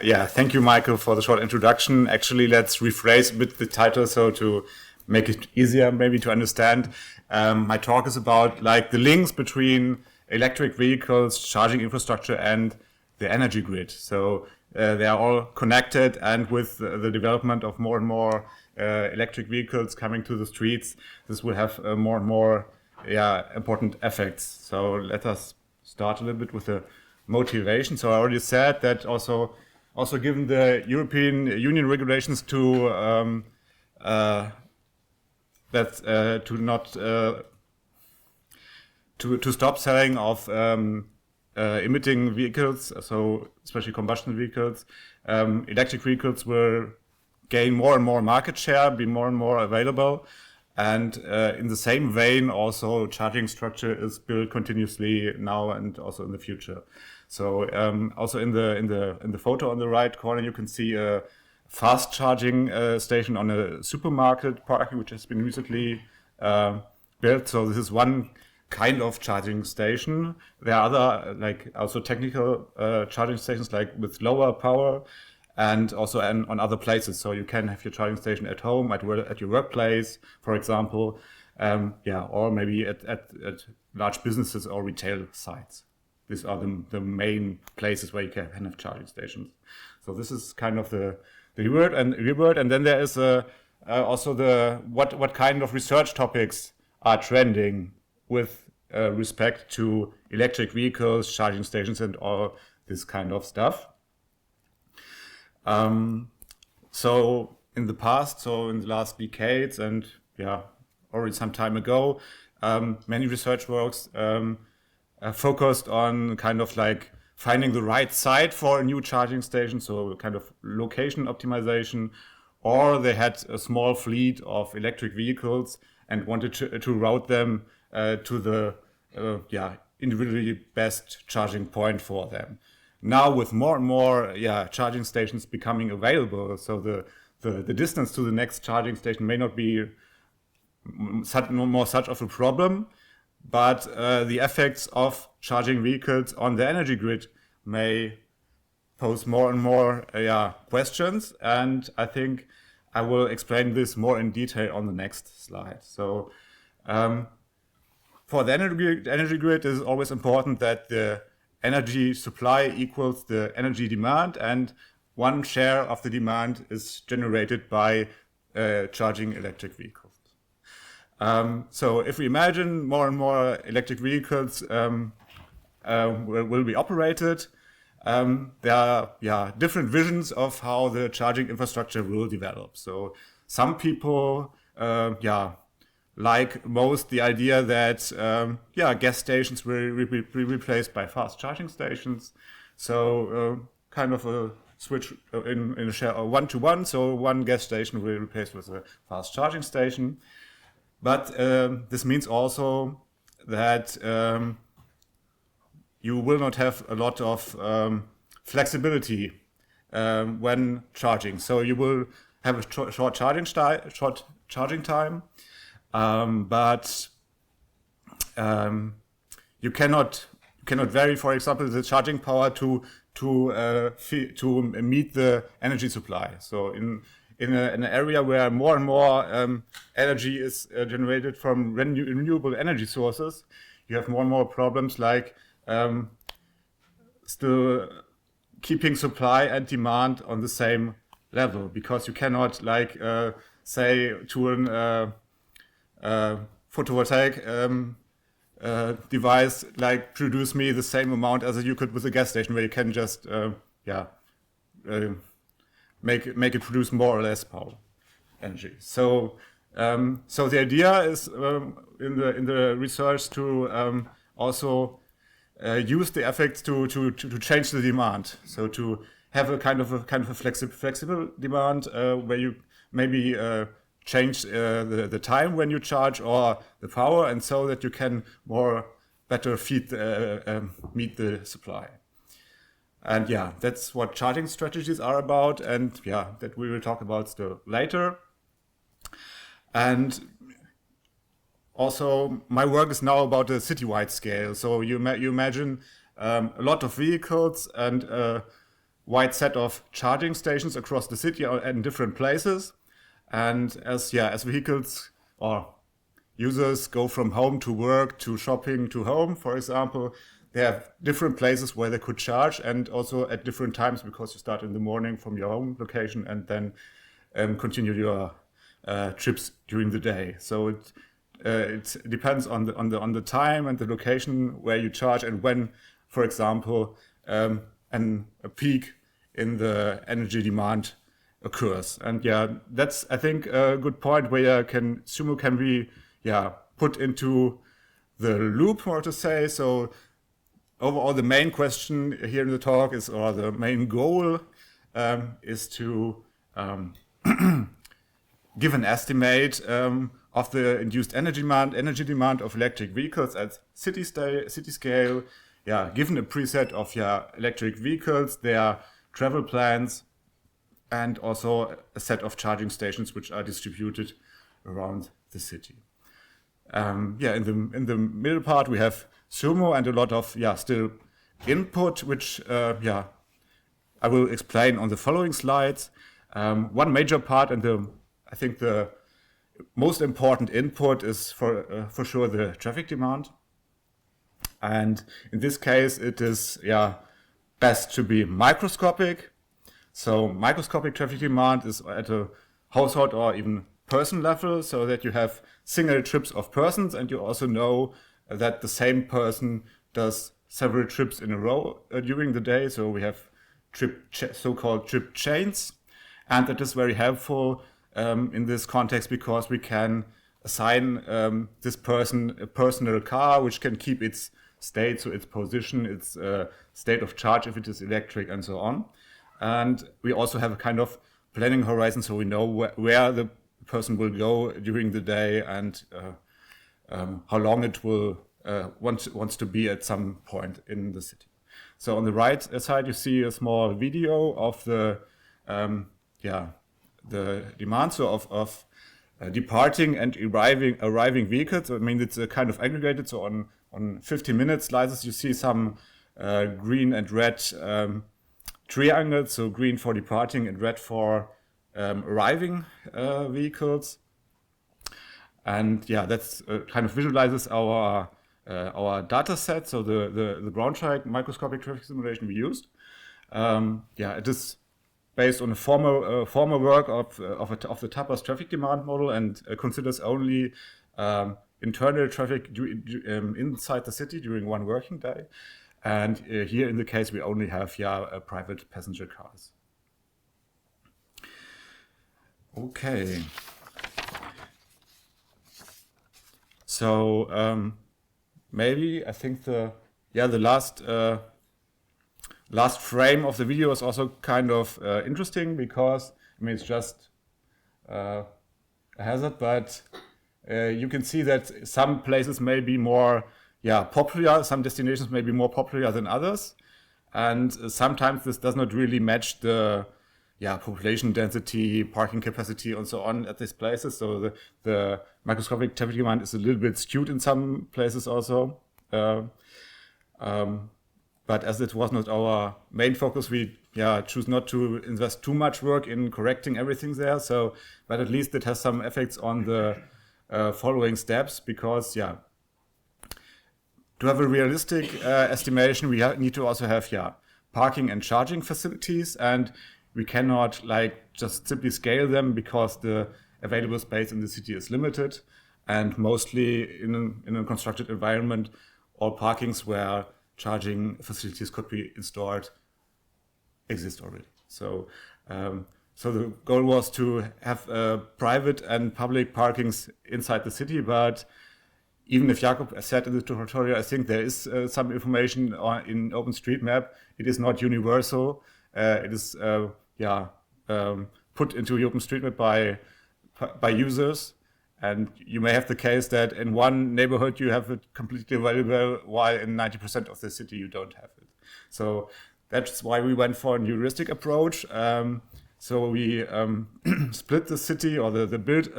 Yeah. Thank you, Michael, for the short introduction. Actually, let's rephrase a bit the title so to make it easier maybe to understand. My talk is about like the links between electric vehicles, charging infrastructure, and the energy grid. So they are all connected, and with the development of more and more electric vehicles coming to the streets, this will have more and more important effects. So let us start a little bit with the motivation. So I already said that also given the European Union regulations to to not to stop selling of emitting vehicles, so especially combustion vehicles, electric vehicles will gain more and more market share, be more and more available. And in the same vein, also charging structure is built continuously now and also in the future. So also in the photo on the right corner, you can see a fast charging station on a supermarket parking, which has been recently built. So this is one kind of charging station. There are other like also technical charging stations like with lower power, and also on other places. So you can have your charging station at home, at your workplace, for example, or maybe at large businesses or retail sites. These are the main places where you can have charging stations. So this is kind of the reward, and then there is also what kind of research topics are trending with respect to electric vehicles, charging stations, and all this kind of stuff. So in the past, so in the last decades, and already some time ago, many research works focused on kind of like finding the right site for a new charging station, so kind of location optimization, or they had a small fleet of electric vehicles and wanted to route them to the individually best charging point for them. Now with more and more charging stations becoming available, so the distance to the next charging station may not be such of a problem, but the effects of charging vehicles on the energy grid may pose more and more questions, and I think I will explain this more in detail on the next slide. So for the energy grid, it is always important that the energy supply equals the energy demand, and one share of the demand is generated by charging electric vehicles. So if we imagine more and more electric vehicles will be operated, there are different visions of how the charging infrastructure will develop. So some people like most the idea that gas stations will be replaced by fast charging stations. So kind of a switch in a share of 1-to-1. So one gas station will be replaced with a fast charging station. But this means also that you will not have a lot of flexibility when charging. So you will have a short charging time, but you cannot vary, for example, the charging power to meet the energy supply. So in an area where more and more energy is generated from renewable energy sources, you have more and more problems like still keeping supply and demand on the same level, because you cannot say to an photovoltaic device like produce me the same amount as you could with a gas station, where you can just make it produce more or less power energy. So the idea is in the research to also use the effects to change the demand. So to have a kind of a flexible demand where you maybe change the time when you charge or the power, and so that you can better meet the supply. And that's what charging strategies are about, and that we will talk about still later. And also, my work is now about a citywide scale. So you imagine a lot of vehicles, and wide set of charging stations across the city or in different places. And as vehicles or users go from home to work to shopping to home, for example, they have different places where they could charge, and also at different times, because you start in the morning from your home location and then continue your trips during the day. So it depends on the time and the location where you charge, and when, for example, a peak in the energy demand occurs. And that's, I think, a good point where SUMO can be put into the loop, more to say. So overall, the main question here in the talk is, or the main goal is to give an estimate of the induced energy demand of electric vehicles at city scale. Given a preset of electric vehicles, their travel plans, and also a set of charging stations which are distributed around the city. In the middle part we have SUMO and a lot of still input, which I will explain on the following slides. One major part, and I think the most important input, is for sure the traffic demand. And in this case, it is best to be microscopic. So microscopic traffic demand is at a household or even person level, so that you have single trips of persons, and you also know that the same person does several trips in a row during the day. So we have so-called trip chains, and that is very helpful in this context, because we can assign this person a personal car which can keep its state, so its position, its state of charge if it is electric, and so on. And we also have a kind of planning horizon, so we know where the person will go during the day, and how long it will wants to be at some point in the city. So on the right side, you see a small video of the demand, so of departing and arriving vehicles. I mean, it's a kind of aggregated. So on 15-minute slices, you see some green and red triangles. So green for departing and red for arriving vehicles. And that's kind of visualizes our data set. So the Braunschweig microscopic traffic simulation we used. It is based on a former work of the Tapas traffic demand model, and considers only internal traffic inside the city during one working day. And here in the case, we only have private passenger cars. Okay. So maybe I think the last frame of the video is also kind of interesting, because I mean, it's just a hazard, but you can see that some places may be more popular, some destinations may be more popular than others, and sometimes this does not really match the population density, parking capacity, and so on at these places. So the microscopic traffic demand is a little bit skewed in some places also. But as it was not our main focus, we choose not to invest too much work in correcting everything there. So, but at least it has some effects on the following steps, because to have a realistic estimation, we need to also have parking and charging facilities, and we cannot just simply scale them, because the available space in the city is limited, and mostly in a constructed environment, all parkings where charging facilities could be installed exist already. So the goal was to have private and public parkings inside the city, but even if Jakob said in the tutorial, I think there is some information in OpenStreetMap. It is not universal. It is put into OpenStreetMap by users, and you may have the case that in one neighborhood you have it completely available, while in 90% of the city you don't have it. So that's why we went for a heuristic approach. So we split the city, or the built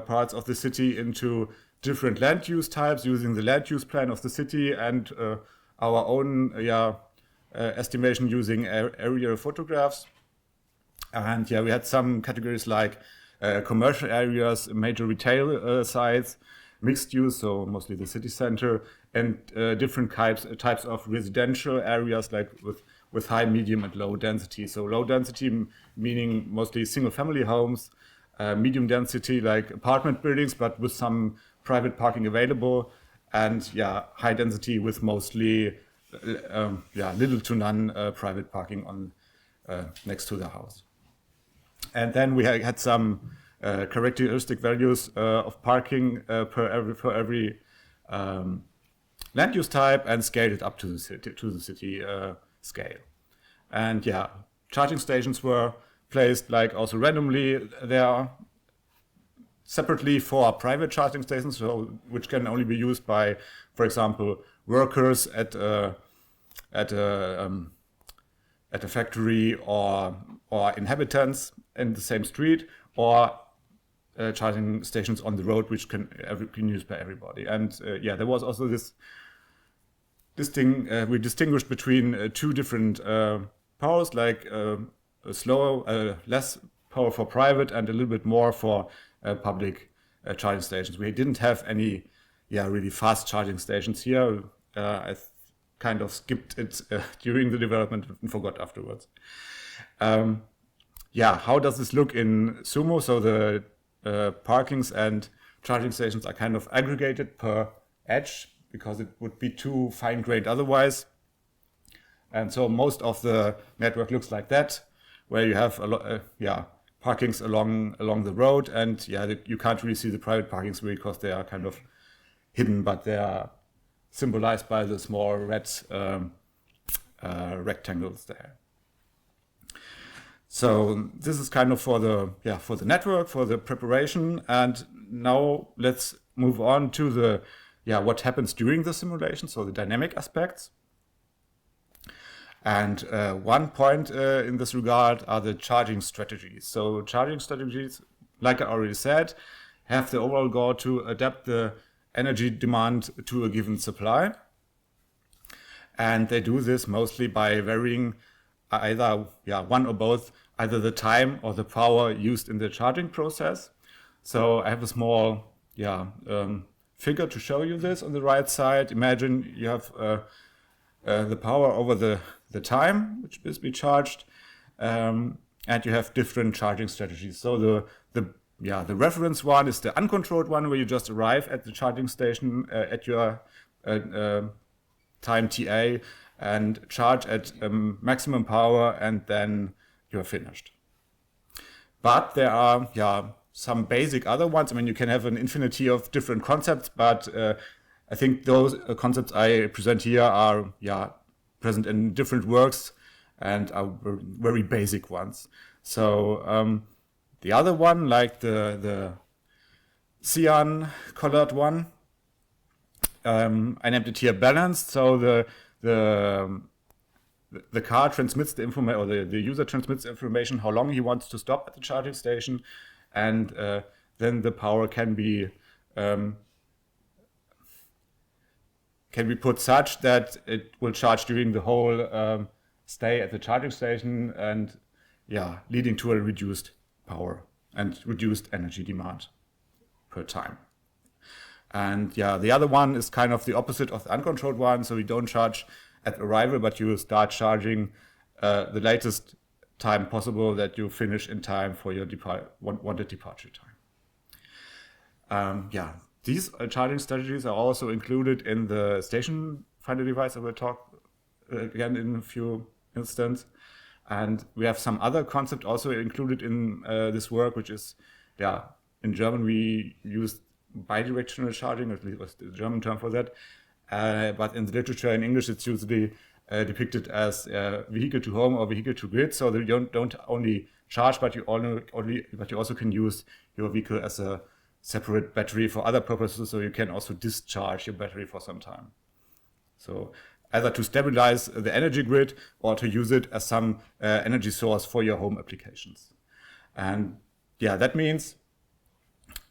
parts of the city, into different land use types using the land use plan of the city and our own estimation using aerial photographs. And yeah, we had some categories like commercial areas, major retail sites, mixed use, so mostly the city center, and different types of residential areas, like with high, medium, and low density. So low density meaning mostly single-family homes, medium density like apartment buildings, but with some private parking available, and yeah, high density with mostly little to none private parking on next to the house. And then we had some characteristic values of parking for every land use type, and scaled it up to the city scale. And yeah, charging stations were placed like also randomly. There are separately for private charging stations, so which can only be used by, for example, workers at a factory or inhabitants in the same street, or charging stations on the road, which can be used by everybody. And yeah, there was also this we distinguished between two different powers, like less power for private and a little bit more for public charging stations. We didn't have any really fast charging stations here. I kind of skipped it during the development and forgot afterwards. How does this look in SUMO? So the parkings and charging stations are kind of aggregated per edge, because it would be too fine-grained otherwise. And so most of the network looks like that, where you have parkings along the road, and you can't really see the private parkings because they are kind of hidden, but they are symbolized by the small red rectangles there. So this is kind of for the network, for the preparation. And now let's move on to the what happens during the simulation, so the dynamic aspects. And one point in this regard are the charging strategies. So charging strategies, like I already said, have the overall goal to adapt the energy demand to a given supply. And they do this mostly by varying either one or both, either the time or the power used in the charging process. So I have a small figure to show you this on the right side. Imagine you have the power over the time which is be charged, and you have different charging strategies. So the reference one is the uncontrolled one, where you just arrive at the charging station at your time TA and charge at maximum power, and then you're finished. But there are some basic other ones. I mean, you can have an infinity of different concepts, but I think those concepts I present here are present in different works and are very basic ones. So the other one, like the cyan colored one, I named it here balanced. So the car transmits the information, or the user transmits the information how long he wants to stop at the charging station, and then the power can be put such that it will charge during the whole stay at the charging station, and leading to a reduced power and reduced energy demand per time. And the other one is kind of the opposite of the uncontrolled one. So you don't charge at arrival, but you start charging the latest time possible that you finish in time for your wanted departure time. These charging strategies are also included in the station finder device. I will talk again in a few instants. And we have some other concept also included in this work, which is, in German we use bidirectional charging, at least was the German term for that. But in the literature in English, it's usually depicted as vehicle to home or vehicle to grid. So that you don't only charge, but you also can use your vehicle as a separate battery for other purposes. So you can also discharge your battery for some time. So either to stabilize the energy grid or to use it as some energy source for your home applications. And that means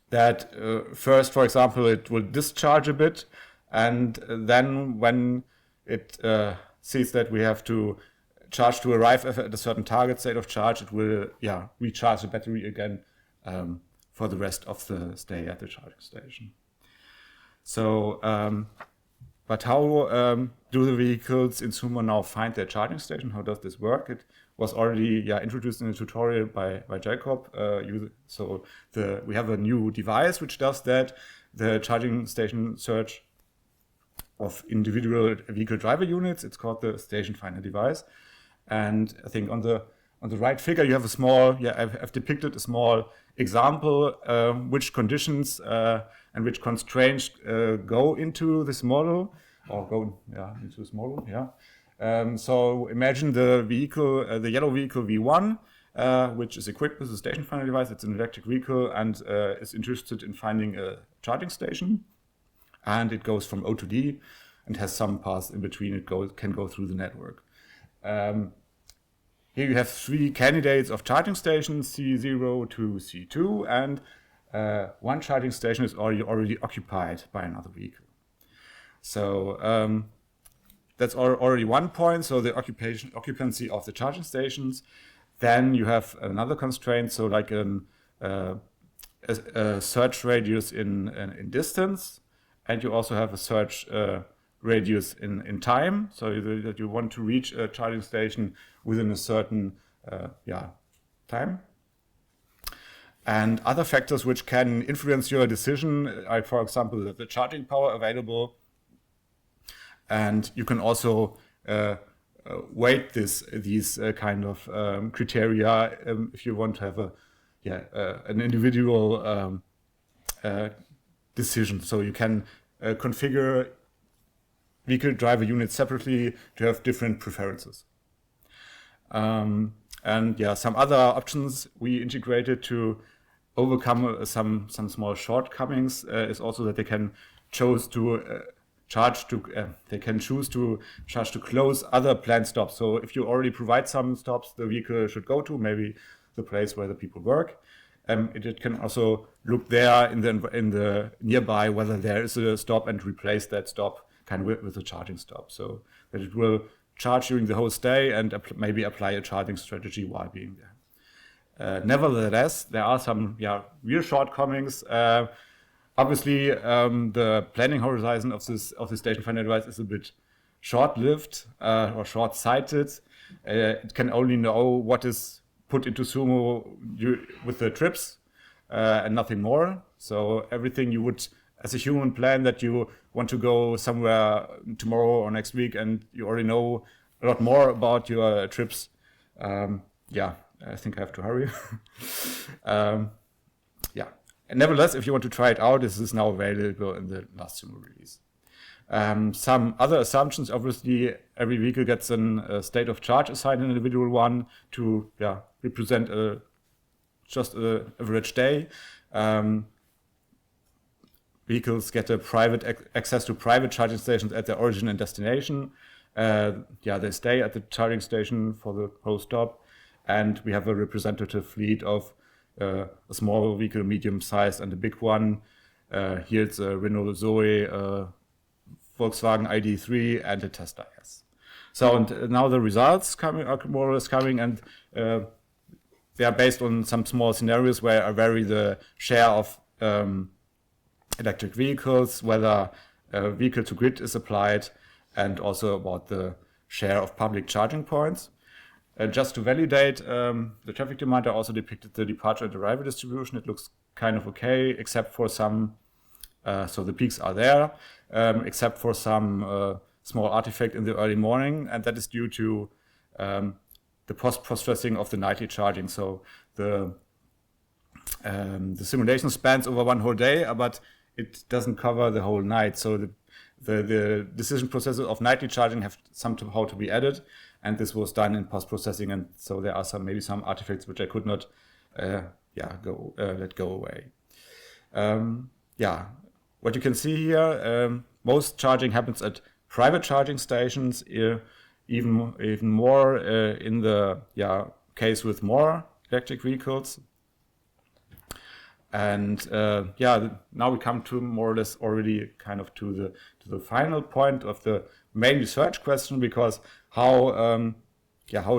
that first, for example, it will discharge a bit, and then when it sees that we have to charge to arrive at a certain target state of charge, it will recharge the battery again for the rest of the stay at the charging station. So, but how do the vehicles in SUMO now find their charging station? How does this work? It was already introduced in the tutorial by Jacob. We have a new device which does that, the charging station search of individual vehicle driver units. It's called the station finder device. And I think on the right figure you have a small, I've depicted a small example which conditions and which constraints go into this model, or go into this model. So imagine the vehicle, the yellow vehicle V1, which is equipped with a station finder device. It's an electric vehicle and is interested in finding a charging station. And it goes from O to D and has some paths in between. It can go through the network. Here you have 3 candidates of charging stations, C0 to C2, and one charging station is already occupied by another vehicle. So that's already one point, so the occupancy of the charging stations. Then you have another constraint, so like a search radius in distance, and you also have a search radius in time, so that you want to reach a charging station within a certain time. And other factors which can influence your decision are, for example, the charging power available. And you can also weight these kind of criteria if you want to have an individual decision. So you can configure vehicle driver units separately to have different preferences. And some other options we integrated to overcome some small shortcomings is also that they can choose to charge to close other planned stops. So if you already provide some stops the vehicle should go to, maybe the place where the people work, it can also look there in the nearby whether there is a stop and replace that stop kind of with a charging stop, so that it will charge during the whole stay and maybe apply a charging strategy while being there. Nevertheless, there are some real shortcomings. Obviously, the planning horizon of this station finder device is a bit short-lived or short-sighted. It can only know what is put into SUMO with the trips and nothing more. So everything you would, as a human, plan that you want to go somewhere tomorrow or next week, and you already know a lot more about your trips. I think I have to hurry. And nevertheless, if you want to try it out, this is now available in the last SUMO release. Some other assumptions, obviously, every vehicle gets a state of charge assigned an individual one to represent just an average day. Vehicles get a private access to private charging stations at their origin and destination. They stay at the charging station for the whole stop, and we have a representative fleet of a small vehicle, medium size, and a big one. Here it's a Renault Zoe, Volkswagen ID.3, and a Tesla S. So and now the results are more or less coming, and they are based on some small scenarios where I vary the share of electric vehicles, whether vehicle to grid is applied, and also about the share of public charging points. Just to validate the traffic demand, I also depicted the departure and arrival distribution. It looks kind of okay, except for some, so the peaks are there, except for some small artifact in the early morning, and that is due to the post-processing of the nightly charging. So the simulation spans over one whole day, but it doesn't cover the whole night. So the decision processes of nightly charging have somehow to be added, and this was done in post-processing, and so there are maybe some artifacts which I could not let go away. What you can see here, most charging happens at private charging stations, even more in the case with more electric vehicles. And yeah, now we come to more or less already kind of to the final point of the main research question, because how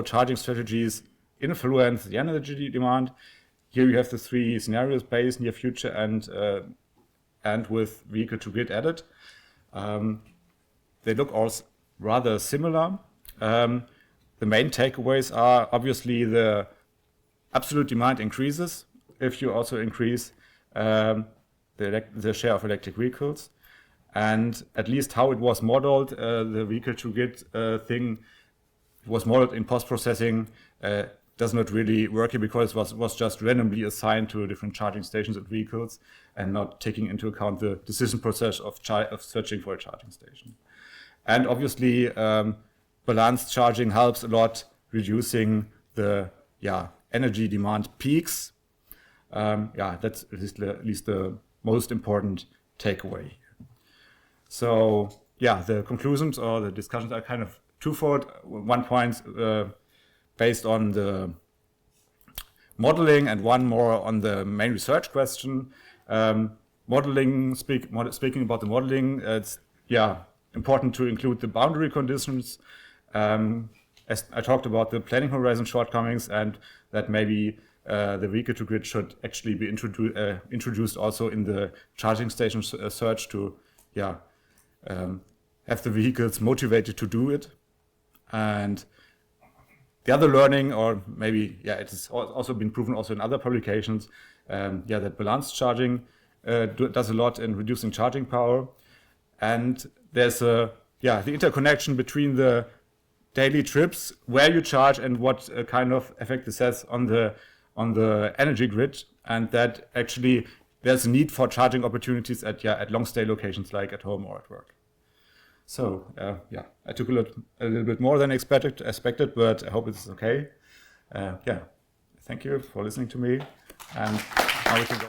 charging strategies influence the energy demand. Here you have the three scenarios: base, near future, and with vehicle to grid added. They look all rather similar. The main takeaways are obviously the absolute demand increases if you also increase the share of electric vehicles. And at least how it was modeled, the vehicle to grid thing was modeled in post-processing, does not really work here, because it was just randomly assigned to different charging stations and vehicles, and not taking into account the decision process of searching for a charging station. And obviously, balanced charging helps a lot, reducing the energy demand peaks. That's at least the most important takeaway. So the conclusions or the discussions are kind of twofold. One point based on the modeling, and one more on the main research question. Speaking about the modeling, it's important to include the boundary conditions. As I talked about the planning horizon shortcomings, and that maybe the vehicle to grid should actually be introduced also in the charging station search to have the vehicles motivated to do it. And the other learning, or maybe it has also been proven also in other publications, that balanced charging does a lot in reducing charging power. And there's the interconnection between the daily trips, where you charge, and what kind of effect this has on the energy grid, and that actually there's a need for charging opportunities at long stay locations like at home or at work. So I took a little bit more than expected, but I hope it's okay. Thank you for listening to me, and now we can go.